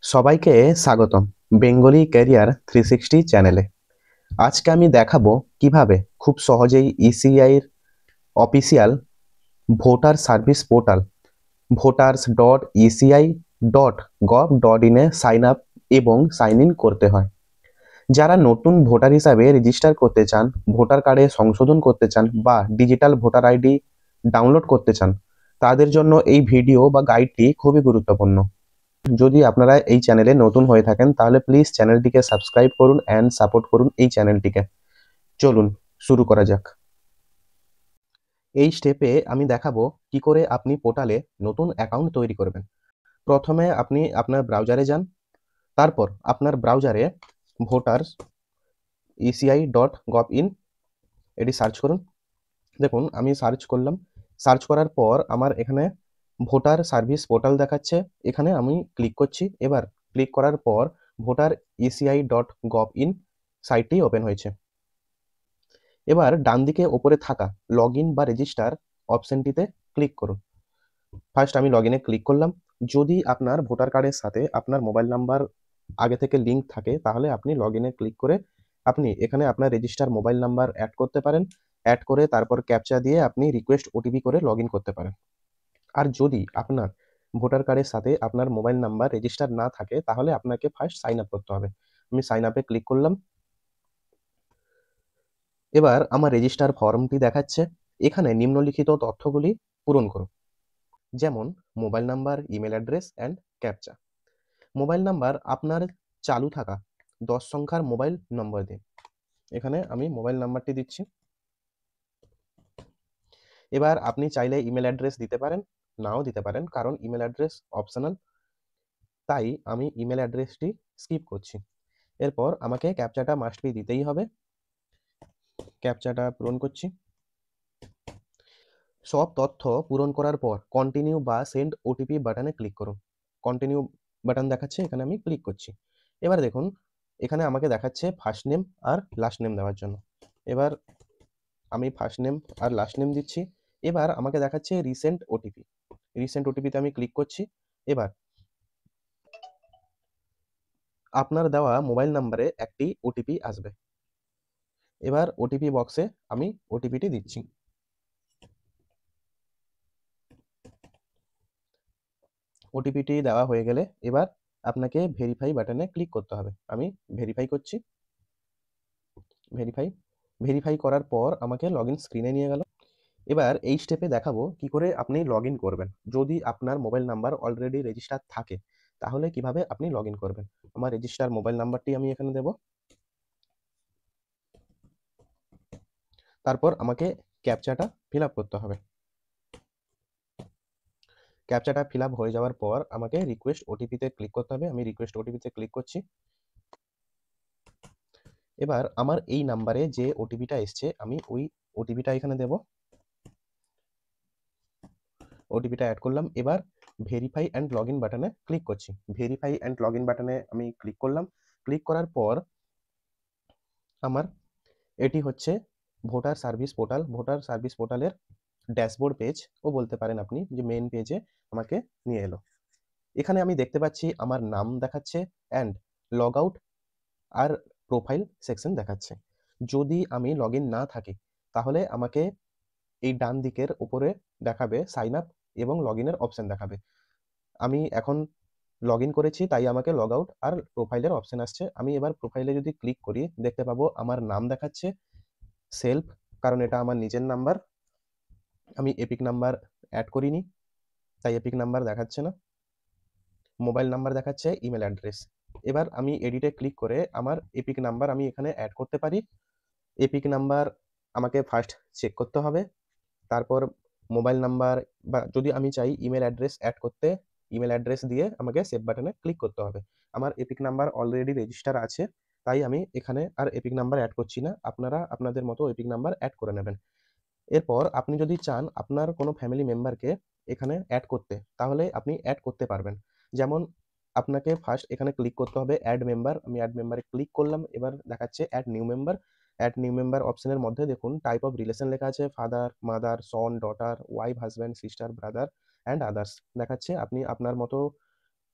সবাইকে স্বাগতম Bengali career 360 চ্যানেলে। আজকে আমি দেখাবো কিভাবে খুব সহজেই ইসিআই এর official voter service portal voters.eci.gov.in এ সাইন আপ এবং সাইন ইন করতে হয়। যারা নতুন ভোটার হিসাবে রেজিস্টার করতে চান, ভোটার কার্ডে সংশোধন করতে চান বা ডিজিটাল ভোটার আইডি ডাউনলোড করতে চান, তাদের জন্য এই ভিডিও বা গাইডটি খুবই গুরুত্বপূর্ণ। যদি আপনারা এই চ্যানেলে নতুন হয়ে থাকেন তাহলে প্লিজ চ্যানেলটিকে সাবস্ক্রাইব করুন এন্ড সাপোর্ট করুন এই চ্যানেলটিকে। চলুন শুরু করা যাক। এই স্টেপে আমি দেখাবো কি করে আপনি পোর্টালে নতুন অ্যাকাউন্ট তৈরি করবেন। প্রথমে আপনি আপনার ব্রাউজারে যান, তারপর আপনার ব্রাউজারে ভোটার্স eci.gov.in এটি সার্চ করুন। দেখুন আমি সার্চ করলাম, সার্চ করার পর আমার এখানে ভোটার সার্ভিস পোর্টাল দেখাচ্ছে, এখানে আমি ক্লিক করছি। এবার ক্লিক করার পর ভোটার eci.gov.in সাইটটি ওপেন হয়েছে। এবার ডান দিকে ওপরে থাকা লগ ইন বা রেজিস্টার অপশনটিতে ক্লিক করুন। ফার্স্ট আমি লগ ইনে ক্লিক করলাম। যদি আপনার ভোটার কার্ডের সাথে আপনার মোবাইল নাম্বার আগে থেকে লিঙ্ক থাকে তাহলে আপনি লগ ইনে ক্লিক করে আপনি এখানে আপনার রেজিস্টার মোবাইল নাম্বার অ্যাড করতে পারেন। অ্যাড করে তারপর ক্যাপচা দিয়ে আপনি রিকোয়েস্ট ওটিপি করে লগ ইন করতে পারেন। আর যদি আপনার ভোটার কার্ডের সাথে আপনার মোবাইল নাম্বার রেজিস্টার না থাকে তাহলে আপনাকে ফার্স্ট সাইন আপ করতে হবে। আমি সাইন আপে ক্লিক করলাম। এবার আমার রেজিস্টার ফর্মটি দেখাচ্ছে, এখানে নিম্নলিখিত তথ্যগুলি পূরণ করুন। যেমন mobile number, email address and captcha. Mobile number আপনার চালু থাকা 10 সংখ্যার মোবাইল নম্বর দিন। এখানে আমি মোবাইল নাম্বারটি দিচ্ছি। এবার আপনি চাইলে ইমেল অ্যাড্রেস দিতে পারেন, নাও দিতে পারেন, কারণ ইমেল অ্যাড্রেস অপশনাল, তাই আমি ইমেল অ্যাড্রেসটি স্কিপ করছি। এরপর আমাকে ক্যাপচাটা মাস্ট বি দিতেই হবে। ক্যাপচাটা পূরণ করছি। সব তথ্য পূরণ করার পর কন্টিনিউ বা সেন্ড ওটিপি বাটনে ক্লিক করুন। কন্টিনিউ বাটন দেখাচ্ছে, এখানে আমি ক্লিক করছি। এবার দেখুন এখানে আমাকে দেখাচ্ছে ফার্স্ট নেম আর লাস্ট নেম দেওয়ার জন্য। এবার আমি ফার্স্ট নেম আর লাস্ট নেম দিচ্ছি। এবার আমাকে দেখাচ্ছে রিসেন্ট ওটিপি। রিসেন্ট ওটিপিতে আমি ক্লিক করছি। এবার আপনার দেওয়া মোবাইল নাম্বারে একটি ওটিপি আসবে। এবার ওটিপি বক্সে আমি ওটিপিটি দিচ্ছি। ওটিপিটি দেওয়া হয়ে গেলে এবার আপনাকে ভেরিফাই বাটনে ক্লিক করতে হবে। আমি ভেরিফাই করছি। ভেরিফাই ভেরিফাই করার পর আমাকে লগইন স্ক্রিনে নিয়ে গেল। এবার এই স্টেপে দেখাবো কি করে আপনি লগইন করবেন। যদি আপনার মোবাইল নাম্বার অলরেডি রেজিস্টার থাকে তাহলে কিভাবে আপনি লগইন করবেন। আমার রেজিস্টার মোবাইল নাম্বারটি আমি এখানে দেব। তারপর আমাকে ক্যাপচাটা ফিল আপ করতে হবে। ক্যাপচাটা ফিল আপ হয়ে যাওয়ার পর আমাকে রিকোয়েস্ট ওটিপিতে ক্লিক করতে হবে। আমি রিকোয়েস্ট ওটিপিতে ক্লিক করছি। এবার আমার এই নাম্বারে যে ওটিপিটা এসছে আমি ওই ওটিপিটা এখানে দেব। ওটিপিটা অ্যাড করলাম। এবার ভেরিফাই অ্যান্ড লগইন বাটনে ক্লিক করছি। ভেরিফাই অ্যান্ড লগইন বাটনে আমি ক্লিক করলাম। ক্লিক করার পর আমার এটি হচ্ছে voter service portal. Voter service পোর্টালের ড্যাশবোর্ড পেজ ও বলতে পারেন আপনি, যে মেইন পেজে আমাকে নিয়ে এলো। এখানে আমি দেখতে পাচ্ছি আমার নাম দেখাচ্ছে অ্যান্ড লগ আউট আর প্রোফাইল সেকশন দেখাচ্ছে। যদি আমি লগ ইন না থাকি তাহলে আমাকে এই ডান দিকের উপরে দেখাবে সাইন আপ এবং লগ ইনের অপশন দেখাবে। আমি এখন লগ ইন করেছি তাই আমাকে লগ আউট আর প্রোফাইলের অপশন আসছে। আমি এবার প্রোফাইলে যদি ক্লিক করি দেখতে পাবো আমার নাম দেখাচ্ছে সেলফ, কারণ এটা আমার নিজের নাম্বার। আমি এপিক নাম্বার অ্যাড করিনি তাই এপিক নাম্বার দেখাচ্ছে না। মোবাইল নাম্বার দেখাচ্ছে, ইমেল অ্যাড্রেস। এবার আমি এডিটে ক্লিক করে আমার এপিক নাম্বার আমি এখানে অ্যাড করতে পারি। এপিক নাম্বার আমাকে ফার্স্ট চেক করতে হবে। তারপর মোবাইল নাম্বার বা যদি আমি চাই ইমেল অ্যাড্রেস অ্যাড করতে, ইমেল অ্যাড্রেস দিয়ে আমাকে সেভ বাটনে ক্লিক করতে হবে। আমার এপিক নাম্বার অলরেডি রেজিস্টার আছে তাই আমি এখানে আর এপিক নাম্বার অ্যাড করছি না। আপনারা আপনাদের মতো এপিক নাম্বার অ্যাড করে নেবেন। এরপর আপনি যদি চান আপনার কোনো ফ্যামিলি মেম্বারকে এখানে অ্যাড করতে তাহলে আপনি অ্যাড করতে পারবেন। যেমন আপনাকে ফার্স্ট এখানে ক্লিক করতে হবে অ্যাড মেম্বার। আমি অ্যাড মেম্বারে ক্লিক করলাম। এবার দেখাচ্ছে add new member. Add new member অপশনের মধ্যে দেখুন টাইপ অফ রিলেশন লেখা আছে, father, mother, son, daughter, wife, husband, sister, brother and others দেখাচ্ছে। আপনি আপনার মতো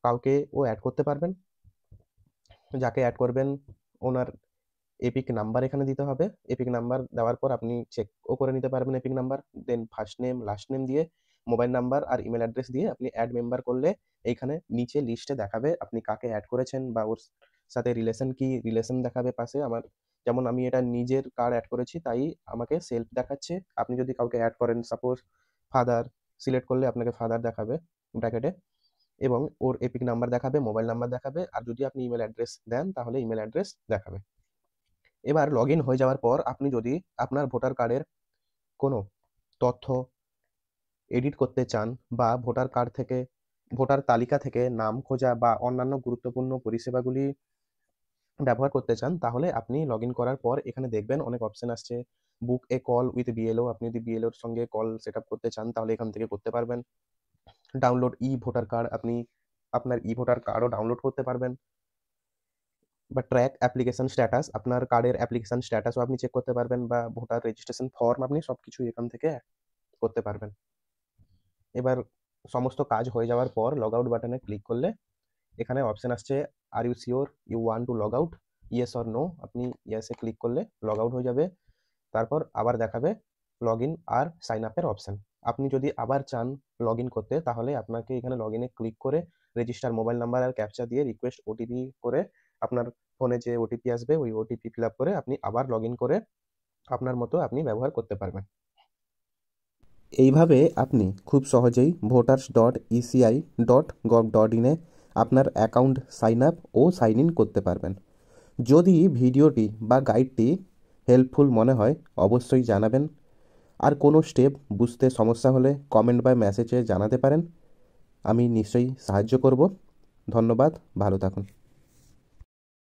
কাউকেও অ্যাড করতে পারবেন। যাকে অ্যাড করবেন ওনার এপিক নাম্বার এখানে দিতে হবে। এপিক নাম্বার দেওয়ার পর আপনি চেকও করে নিতে পারবেন এপিক নাম্বার। দেন ফার্স্ট নেম, লাস্ট নেম দিয়ে মোবাইল নাম্বার আর ইমেল অ্যাড্রেস দিয়ে আপনি অ্যাড মেম্বার করলে এইখানে নিচে লিস্টে দেখাবে আপনি কাকে অ্যাড করেছেন বা ওর সাথে রিলেশন কি, রিলেশন দেখাবে পাশে। আমার যেমন আমি এটা নিজের কার্ড অ্যাড করেছি তাই আমাকে সেলফ দেখাচ্ছে। আপনি যদি কাউকে অ্যাড করেন, সাপোজ ফাদার সিলেক্ট করলে আপনাকে ফাদার দেখাবে ব্র্যাকেটে, এবং ওর এপিক নাম্বার দেখাবে, মোবাইল নাম্বার দেখাবে, আর যদি আপনি ইমেল অ্যাড্রেস দেন তাহলে ইমেল অ্যাড্রেস দেখাবে। এবার লগ ইন হয়ে যাওয়ার পর আপনি যদি আপনার ভোটার কার্ডের কোনো তথ্য এডিট করতে চান বা ভোটার কার্ড থেকে, ভোটার তালিকা থেকে নাম খোঁজা বা অন্যান্য গুরুত্বপূর্ণ পরিষেবাগুলি ব্যবহার করতে চান, তাহলে আপনি লগ ইন করার পর এখানে দেখবেন অনেক অপশন আসছে। বুক এ কল উইথ বিএলও, আপনি যদি বিএলওর সঙ্গে কল সেট আপ করতে চান তাহলে এখান থেকে করতে পারবেন। ডাউনলোড ই ভোটার কার্ড, আপনি আপনার ই ভোটার কার্ডও ডাউনলোড করতে পারবেন। বা ট্র্যাক অ্যাপ্লিকেশন স্ট্যাটাস, আপনার কার্ডের অ্যাপ্লিকেশন স্ট্যাটাসও আপনি চেক করতে পারবেন, বা ভোটার রেজিস্ট্রেশন ফর্ম, আপনি সবকিছু এখান থেকে করতে পারবেন। এবার সমস্ত কাজ হয়ে যাওয়ার পর লগ আউট বাটনে ক্লিক করলে এখানে অপশন আসছে are you sure you want to log out, yes or no. আপনি ইয়েসে ক্লিক করলে লগ আউট হয়ে যাবে। তারপর আবার দেখাবে লগ ইন আর সাইন আপের অপশন। আপনি যদি আবার চান লগ ইন করতে তাহলে আপনাকে এখানে লগ ইনে ক্লিক করে রেজিস্টার মোবাইল নাম্বার আর ক্যাপচা দিয়ে রিকোয়েস্ট ওটিপি করে আপনার ফোনে যে ওটিপি আসবে ওই ওটিপি ফিল আপ করে আপনি আবার লগ ইন করে আপনার মতো আপনি ব্যবহার করতে পারবেন। এইভাবে আপনি খুব সহজেই voters.eci.gov.in আপনার অ্যাকাউন্ট সাইন আপ ও সাইন ইন করতে পারবেন। যদি ভিডিওটি বা গাইডটি হেল্পফুল মনে হয় অবশ্যই জানাবেন। আর কোনো স্টেপ বুঝতে সমস্যা হলে কমেন্ট বা মেসেজে জানাতে পারেন, আমি নিশ্চয়ই সাহায্য করব। ধন্যবাদ, ভালো থাকুন।